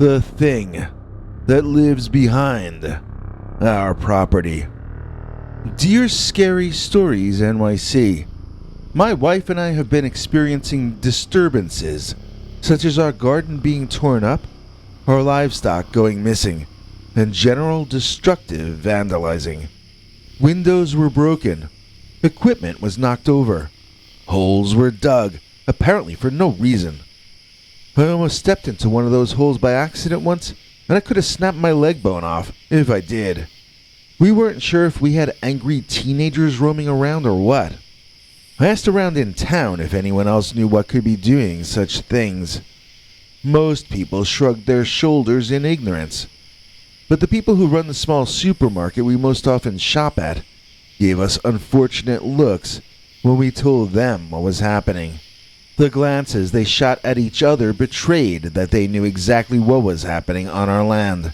The thing that lives behind our property. Dear Scary Stories NYC, my wife and I have been experiencing disturbances, such as our garden being torn up, our livestock going missing, and general destructive vandalizing. Windows were broken, equipment was knocked over, holes were dug, apparently for no reason. I almost stepped into one of those holes by accident once, and I could have snapped my leg bone off if I did. We weren't sure if we had angry teenagers roaming around or what. I asked around in town if anyone else knew what could be doing such things. Most people shrugged their shoulders in ignorance, but the people who run the small supermarket we most often shop at gave us unfortunate looks when we told them what was happening. The glances they shot at each other betrayed that they knew exactly what was happening on our land.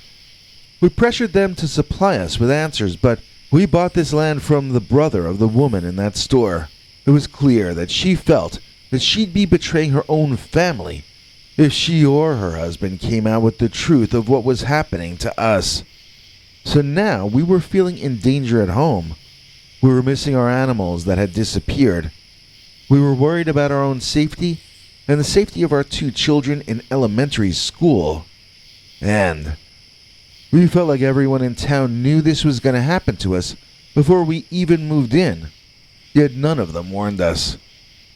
We pressured them to supply us with answers, but we bought this land from the brother of the woman in that store. It was clear that she felt that she'd be betraying her own family if she or her husband came out with the truth of what was happening to us. So now we were feeling in danger at home. We were missing our animals that had disappeared. We were worried about our own safety and the safety of our 2 children in elementary school. And we felt like everyone in town knew this was going to happen to us before we even moved in, yet none of them warned us.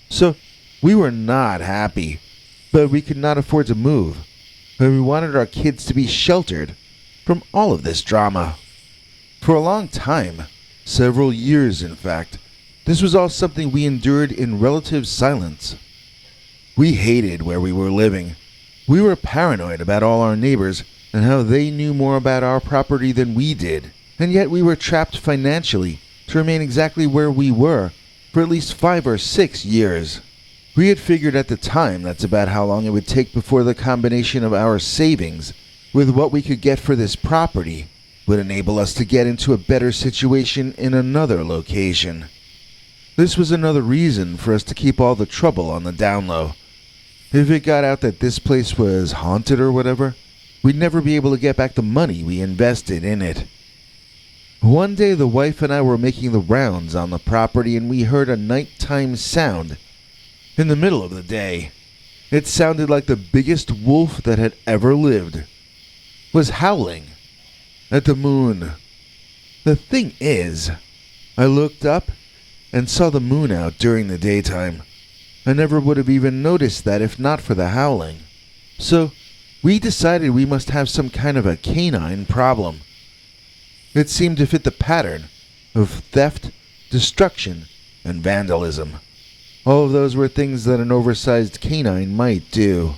So we were not happy, but we could not afford to move, and we wanted our kids to be sheltered from all of this drama. For a long time, several years in fact, this was all something we endured in relative silence. We hated where we were living. We were paranoid about all our neighbors and how they knew more about our property than we did, and yet we were trapped financially to remain exactly where we were for at least 5 or 6 years. We had figured at the time that's about how long it would take before the combination of our savings with what we could get for this property would enable us to get into a better situation in another location. This was another reason for us to keep all the trouble on the down low. If it got out that this place was haunted or whatever, we'd never be able to get back the money we invested in it. One day the wife and I were making the rounds on the property and we heard a nighttime sound in the middle of the day. It sounded like the biggest wolf that had ever lived was howling at the moon. The thing is, I looked up and saw the moon out during the daytime. I never would have even noticed that if not for the howling. So we decided we must have some kind of a canine problem. It seemed to fit the pattern of theft, destruction, and vandalism. All of those were things that an oversized canine might do.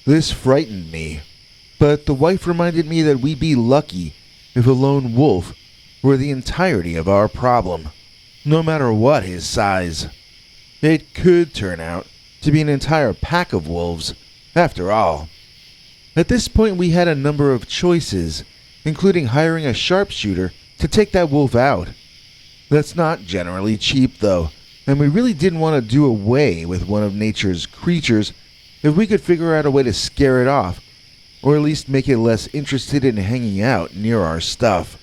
This frightened me, but the wife reminded me that we'd be lucky if a lone wolf were the entirety of our problem, no matter what his size. It could turn out to be an entire pack of wolves, after all. At this point we had a number of choices, including hiring a sharpshooter to take that wolf out. That's not generally cheap though, and we really didn't want to do away with one of nature's creatures if we could figure out a way to scare it off, or at least make it less interested in hanging out near our stuff.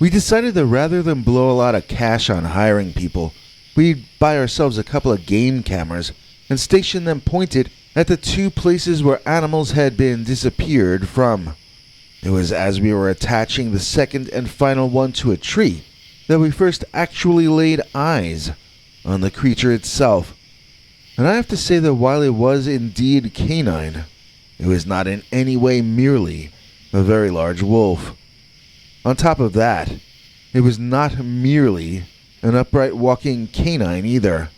We decided that rather than blow a lot of cash on hiring people, we'd buy ourselves a couple of game cameras and station them pointed at the 2 places where animals had been disappeared from. It was as we were attaching the second and final one to a tree that we first actually laid eyes on the creature itself. And I have to say that while it was indeed canine, it was not in any way merely a very large wolf. On top of that, it was not merely an upright walking canine either.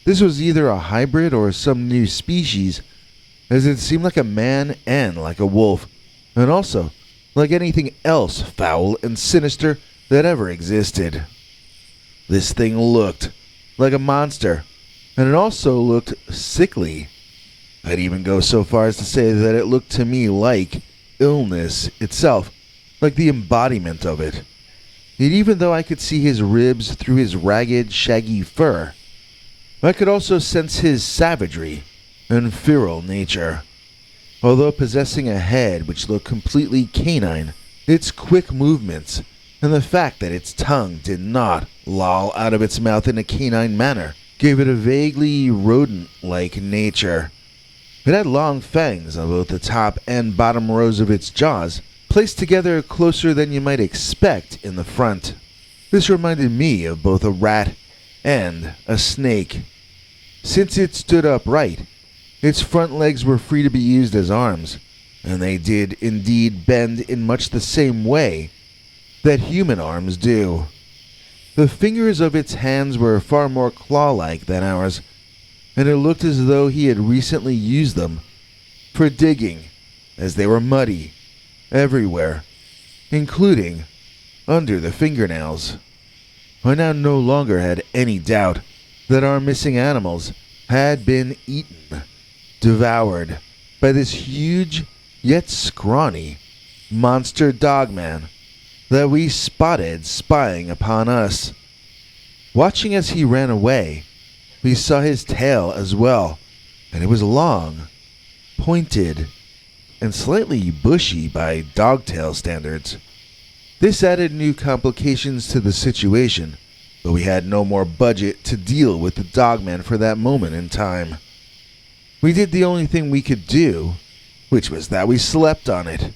This was either a hybrid or some new species, as it seemed like a man and like a wolf, and also like anything else foul and sinister that ever existed. This thing looked like a monster, and it also looked sickly. I'd even go so far as to say that it looked to me like illness itself, like the embodiment of it. Yet even though I could see his ribs through his ragged, shaggy fur, I could also sense his savagery and feral nature. Although possessing a head which looked completely canine, its quick movements, and the fact that its tongue did not loll out of its mouth in a canine manner, gave it a vaguely rodent-like nature. It had long fangs on both the top and bottom rows of its jaws, placed together closer than you might expect in the front. This reminded me of both a rat and a snake. Since it stood upright, its front legs were free to be used as arms, and they did indeed bend in much the same way that human arms do. The fingers of its hands were far more claw-like than ours, and it looked as though he had recently used them for digging, as they were muddy everywhere, including under the fingernails. I now no longer had any doubt that our missing animals had been eaten, devoured by this huge yet scrawny monster dogman that we spotted spying upon us. Watching as he ran away, we saw his tail as well, and it was long, pointed, and slightly bushy by dogtail standards. This added new complications to the situation, but we had no more budget to deal with the dogman for that moment in time. We did the only thing we could do, which was that we slept on it.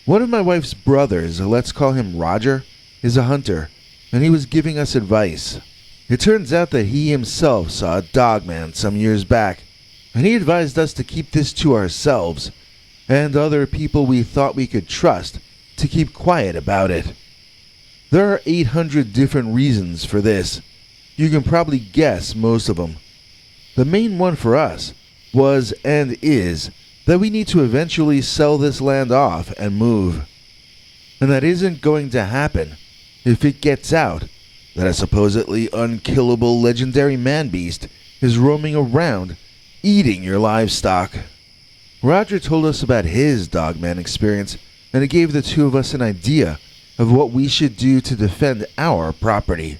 One of my wife's brothers, let's call him Roger, is a hunter, and he was giving us advice. It turns out that he himself saw a dogman some years back, and he advised us to keep this to ourselves, and other people we thought we could trust to keep quiet about it. There are 800 different reasons for this. You can probably guess most of them. The main one for us was and is that we need to eventually sell this land off and move. And that isn't going to happen if it gets out that a supposedly unkillable legendary man-beast is roaming around, eating your livestock. Roger told us about his dogman experience, and it gave the two of us an idea of what we should do to defend our property.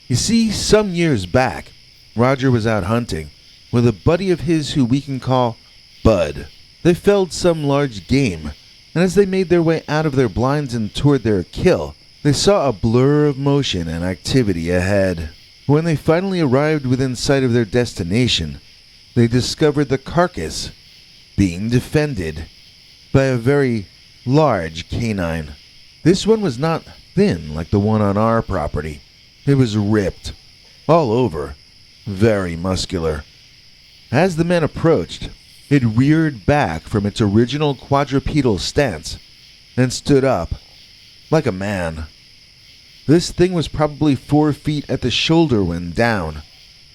You see, some years back, Roger was out hunting with a buddy of his who we can call Bud. They felled some large game, and as they made their way out of their blinds and toward their kill, they saw a blur of motion and activity ahead. When they finally arrived within sight of their destination, they discovered the carcass being defended by a very large canine. This one was not thin like the one on our property. It was ripped all over, very muscular. As the men approached, it reared back from its original quadrupedal stance and stood up like a man. This thing was probably 4 feet at the shoulder when down,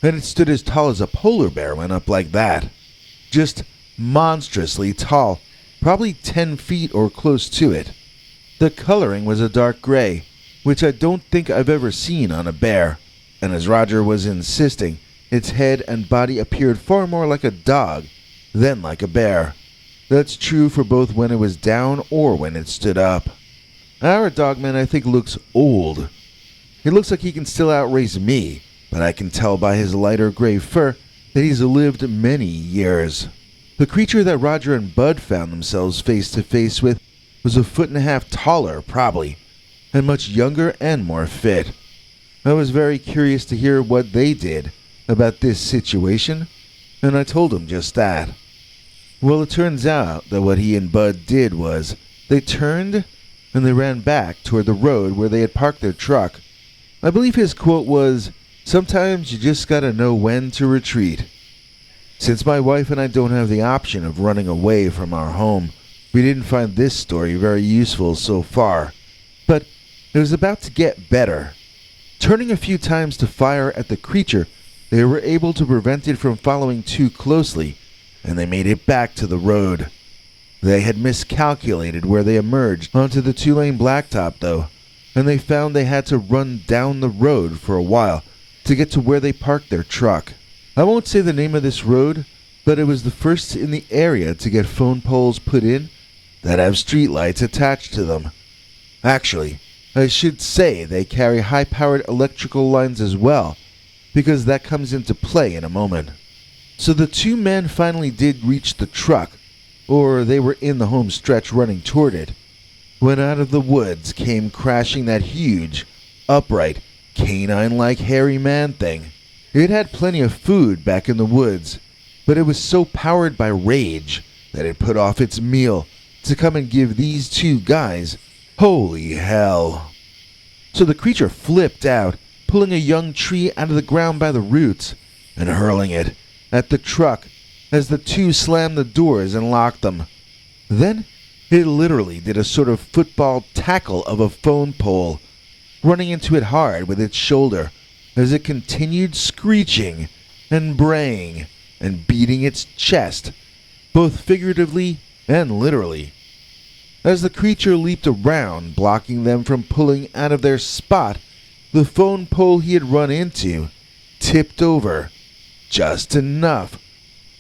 and it stood as tall as a polar bear when up like that. Just monstrously tall, probably 10 feet or close to it. The coloring was a dark gray, which I don't think I've ever seen on a bear, and as Roger was insisting, its head and body appeared far more like a dog than like a bear. That's true for both when it was down or when it stood up. Our dogman, I think, looks old. He looks like he can still outrace me, but I can tell by his lighter gray fur that he's lived many years. The creature that Roger and Bud found themselves face to face with was 1.5 feet taller, probably, and much younger and more fit. I was very curious to hear what they did about this situation, and I told him just that. Well, it turns out that what he and Bud did was they turned and they ran back toward the road where they had parked their truck. I believe his quote was, "Sometimes you just gotta know when to retreat." Since my wife and I don't have the option of running away from our home, we didn't find this story very useful so far. But it was about to get better. Turning a few times to fire at the creature, they were able to prevent it from following too closely, and they made it back to the road. They had miscalculated where they emerged onto the 2-lane blacktop, though, and they found they had to run down the road for a while to get to where they parked their truck. I won't say the name of this road, but it was the first in the area to get phone poles put in that have streetlights attached to them. Actually, I should say they carry high-powered electrical lines as well, because that comes into play in a moment. So the two men finally did reach the truck, or they were in the home stretch running toward it, when out of the woods came crashing that huge, upright, canine-like hairy man thing. It had plenty of food back in the woods, but it was so powered by rage that it put off its meal to come and give these two guys holy hell. So the creature flipped out, pulling a young tree out of the ground by the roots and hurling it at the truck as the two slammed the doors and locked them. Then it literally did a sort of football tackle of a phone pole, running into it hard with its shoulder as it continued screeching and braying and beating its chest, both figuratively and literally. As the creature leaped around, blocking them from pulling out of their spot, the phone pole he had run into tipped over just enough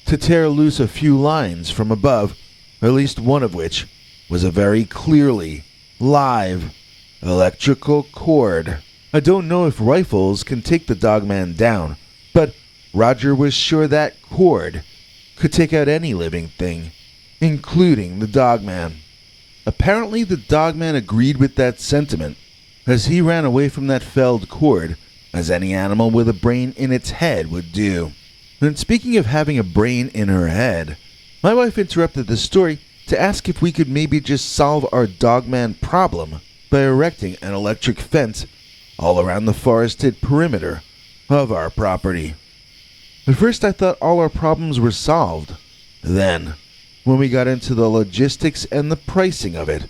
to tear loose a few lines from above, at least one of which was a very clearly live electrical cord. I don't know if rifles can take the Dogman down, but Roger was sure that cord could take out any living thing, including the Dogman. Apparently the Dogman agreed with that sentiment, as he ran away from that felled cord, as any animal with a brain in its head would do. And speaking of having a brain in her head, my wife interrupted the story to ask if we could maybe just solve our Dogman problem by erecting an electric fence all around the forested perimeter of our property. At first I thought all our problems were solved. Then, when we got into the logistics and the pricing of it,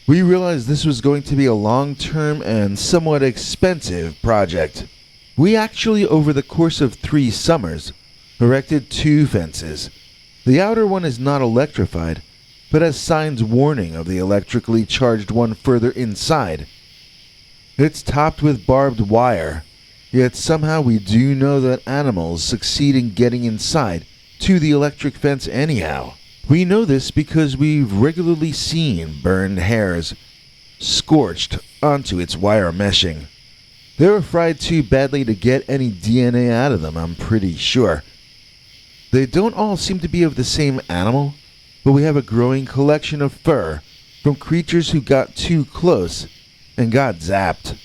we realized this was going to be a long-term and somewhat expensive project. We actually, over the course of 3 summers, erected 2 fences. The outer one is not electrified, but has signs warning of the electrically charged one further inside. It's topped with barbed wire, yet somehow we do know that animals succeed in getting inside to the electric fence anyhow. We know this because we've regularly seen burned hairs scorched onto its wire meshing. They were fried too badly to get any DNA out of them, I'm pretty sure. They don't all seem to be of the same animal, but we have a growing collection of fur from creatures who got too close and got zapped.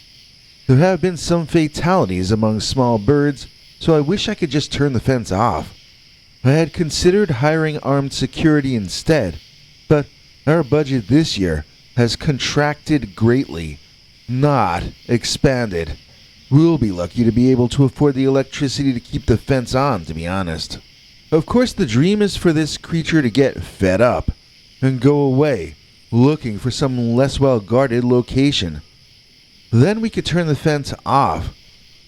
There have been some fatalities among small birds, so I wish I could just turn the fence off. I had considered hiring armed security instead, but our budget this year has contracted greatly, not expanded. We'll be lucky to be able to afford the electricity to keep the fence on, to be honest. Of course, the dream is for this creature to get fed up and go away, looking for some less well-guarded location. Then we could turn the fence off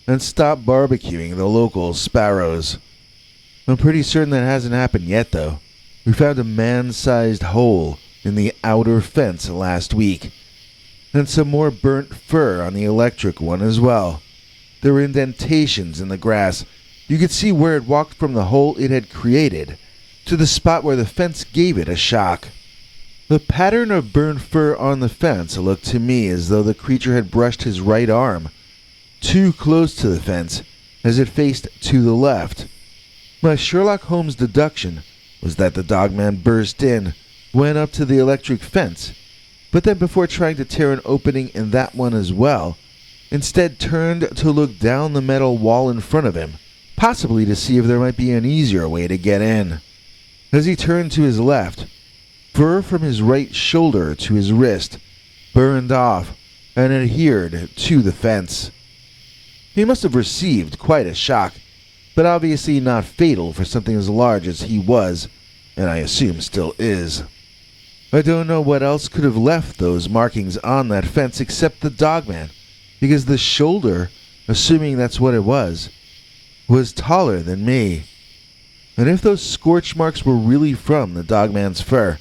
and stop barbecuing the local sparrows. I'm pretty certain that hasn't happened yet, though. We found a man-sized hole in the outer fence last week, and some more burnt fur on the electric one as well. There were indentations in the grass. You could see where it walked from the hole it had created to the spot where the fence gave it a shock. The pattern of burned fur on the fence looked to me as though the creature had brushed his right arm too close to the fence as it faced to the left. My Sherlock Holmes deduction was that the Dogman burst in, went up to the electric fence, but then before trying to tear an opening in that one as well, instead turned to look down the metal wall in front of him, possibly to see if there might be an easier way to get in. As he turned to his left, fur from his right shoulder to his wrist burned off and adhered to the fence. He must have received quite a shock, but obviously not fatal for something as large as he was, and I assume still is. I don't know what else could have left those markings on that fence except the Dogman, because the shoulder, assuming that's what it was taller than me. And if those scorch marks were really from the Dogman's fur,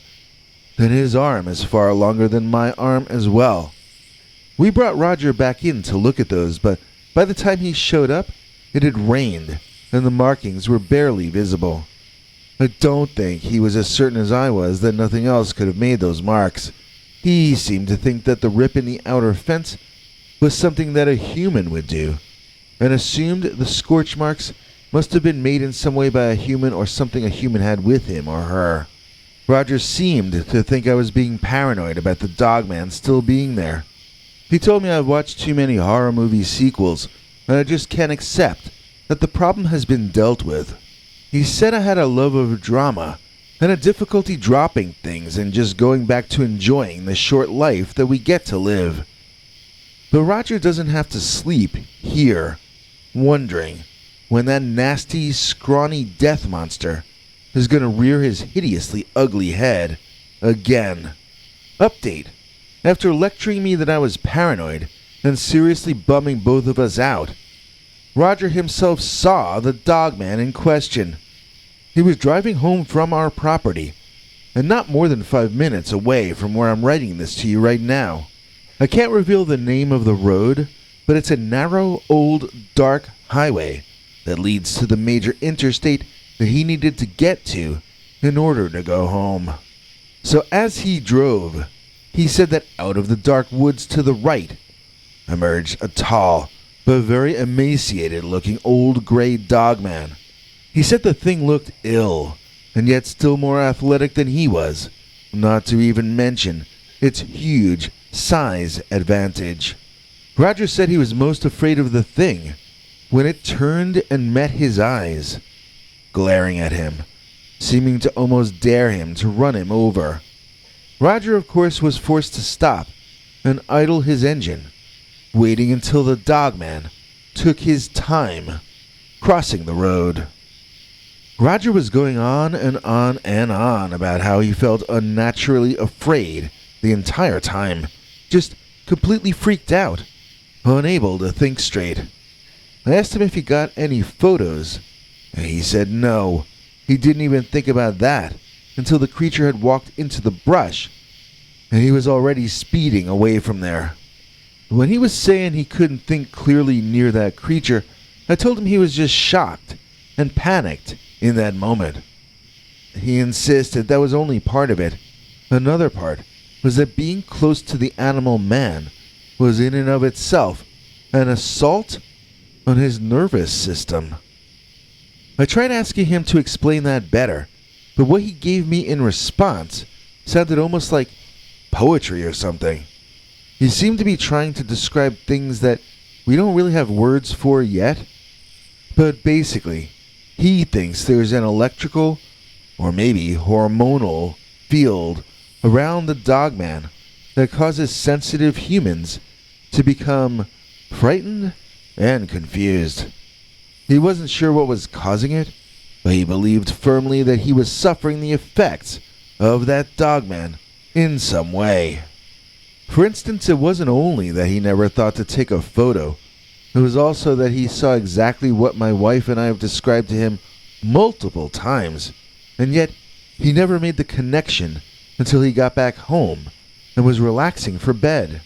then his arm is far longer than my arm as well. We brought Roger back in to look at those, but by the time he showed up, it had rained, and the markings were barely visible. I don't think he was as certain as I was that nothing else could have made those marks. He seemed to think that the rip in the outer fence was something that a human would do, and assumed the scorch marks must have been made in some way by a human or something a human had with him or her. Roger seemed to think I was being paranoid about the Dogman still being there. He told me I've watched too many horror movie sequels, and I just can't accept that the problem has been dealt with. He said I had a love of drama, and a difficulty dropping things and just going back to enjoying the short life that we get to live. But Roger doesn't have to sleep here, wondering when that nasty, scrawny death monster is going to rear his hideously ugly head again. Update. After lecturing me that I was paranoid and seriously bumming both of us out, Roger himself saw the Dogman in question. He was driving home from our property, and not more than 5 minutes away from where I'm writing this to you right now. I can't reveal the name of the road, but it's a narrow, old, dark highway that leads to the major interstate that he needed to get to in order to go home. So as he drove, he said that out of the dark woods to the right emerged a tall but very emaciated-looking old gray Dogman. He said the thing looked ill, and yet still more athletic than he was, not to even mention its huge size advantage. Roger said he was most afraid of the thing when it turned and met his eyes, glaring at him, seeming to almost dare him to run him over. Roger, of course, was forced to stop and idle his engine, waiting until the Dogman took his time crossing the road. Roger was going on and on and on about how he felt unnaturally afraid the entire time, just completely freaked out, unable to think straight. I asked him if he got any photos, and he said no, he didn't even think about that until the creature had walked into the brush, and he was already speeding away from there. When he was saying he couldn't think clearly near that creature, I told him he was just shocked and panicked in that moment. He insisted that was only part of it. Another part was that being close to the animal man was in and of itself an assault on his nervous system. I tried asking him to explain that better, but what he gave me in response sounded almost like poetry or something. He seemed to be trying to describe things that we don't really have words for yet, but basically, he thinks there's an electrical, or maybe hormonal, field around the Dogman that causes sensitive humans to become frightened and confused. He wasn't sure what was causing it, but he believed firmly that he was suffering the effects of that Dogman in some way. For instance, it wasn't only that he never thought to take a photo, it was also that he saw exactly what my wife and I have described to him multiple times, and yet he never made the connection until he got back home and was relaxing for bed.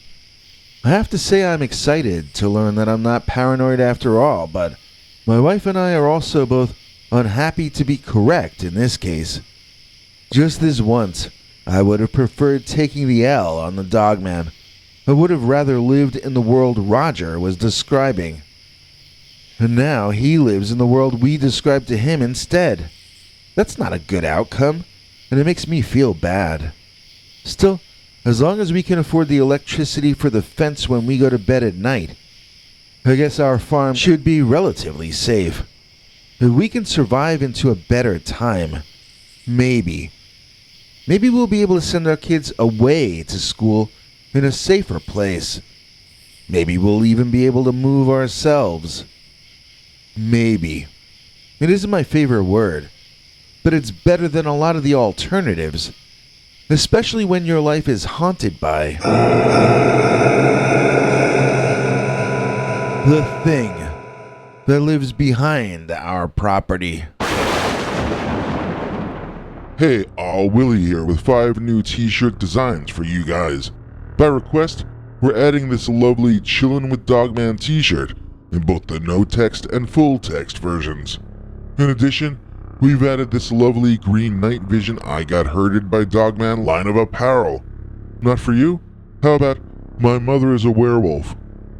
I have to say I'm excited to learn that I'm not paranoid after all, but my wife and I are also both unhappy to be correct in this case. Just this once, I would have preferred taking the L on the Dogman. I would have rather lived in the world Roger was describing. And now he lives in the world we described to him instead. That's not a good outcome, and it makes me feel bad. Still, as long as we can afford the electricity for the fence when we go to bed at night, I guess our farm should be relatively safe. If we can survive into a better time, maybe we'll be able to send our kids away to school in a safer place. Maybe we'll even be able to move ourselves. Maybe. It isn't my favorite word, but it's better than a lot of the alternatives, especially when your life is haunted by the thing that lives behind our property. Hey, Willie here with 5 new t-shirt designs for you guys. By request, we're adding this lovely Chillin' with Dogman t-shirt in both the no text and full text versions. In addition, we've added this lovely green night vision I got herded by Dogman line of apparel. Not for you? How about my mother is a werewolf?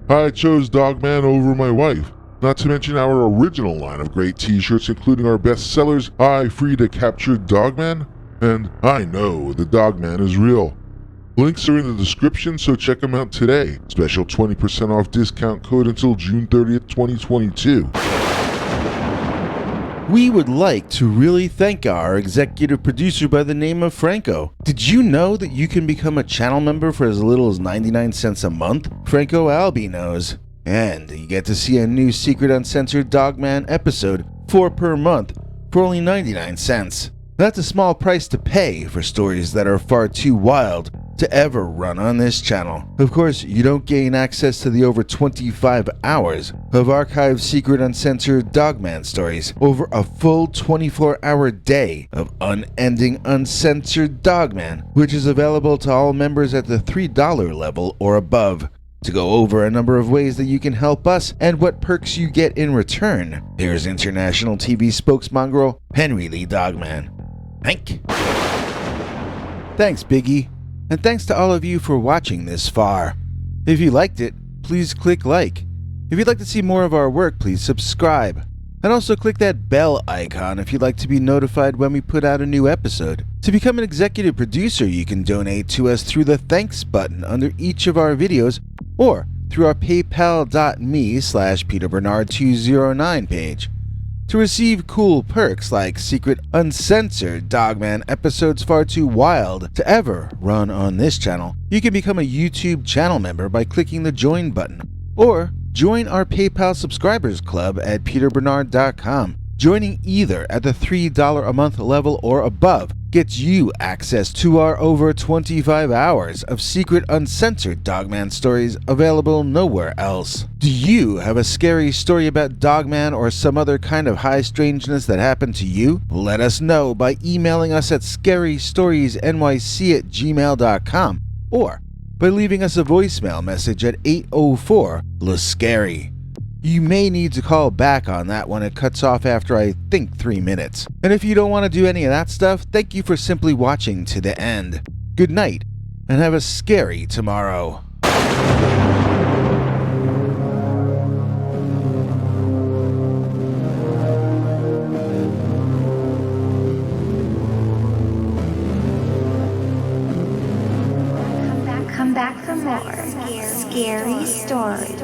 I chose Dogman over my wife, not to mention our original line of great t-shirts including our best sellers I Free to Capture Dogman, And I know the Dogman is real. Links are in the description, so check them out today. Special 20% off discount code until June 30th, 2022. We would like to really thank our executive producer by the name of Franco. Did you know that you can become a channel member for as little as 99 cents a month? Franco Albi knows. And you get to see a new Secret Uncensored Dogman episode, 4 per month, for only 99 cents. That's a small price to pay for stories that are far too wild to ever run on this channel. Of course, you don't gain access to the over 25 hours of archived Secret Uncensored Dogman stories over a full 24-hour day of unending uncensored Dogman, which is available to all members at the $3 level or above. To go over a number of ways that you can help us and what perks you get in return, here's international TV spokesmongrel Henry Lee Dogman. Hank. Thanks, Biggie. And thanks to all of you for watching this far. If you liked it, please click like. If you'd like to see more of our work, please subscribe. And also click that bell icon if you'd like to be notified when we put out a new episode. To become an executive producer, you can donate to us through the thanks button under each of our videos or through our paypal.me/PeterBernard209 page. To receive cool perks like secret uncensored Dogman episodes far too wild to ever run on this channel, you can become a YouTube channel member by clicking the join button, or join our PayPal subscribers club at peterbernard.com. Joining either at the $3 a month level or above gets you access to our over 25 hours of secret uncensored Dogman stories available nowhere else. Do you have a scary story about Dogman or some other kind of high strangeness that happened to you? Let us know by emailing us at scarystoriesnyc@gmail.com or by leaving us a voicemail message at 804-LA-SCARY. You may need to call back on that one. It cuts off after, I think, 3 minutes. And if you don't want to do any of that stuff, thank you for simply watching to the end. Good night, and have a scary tomorrow. Come back for more scary stories.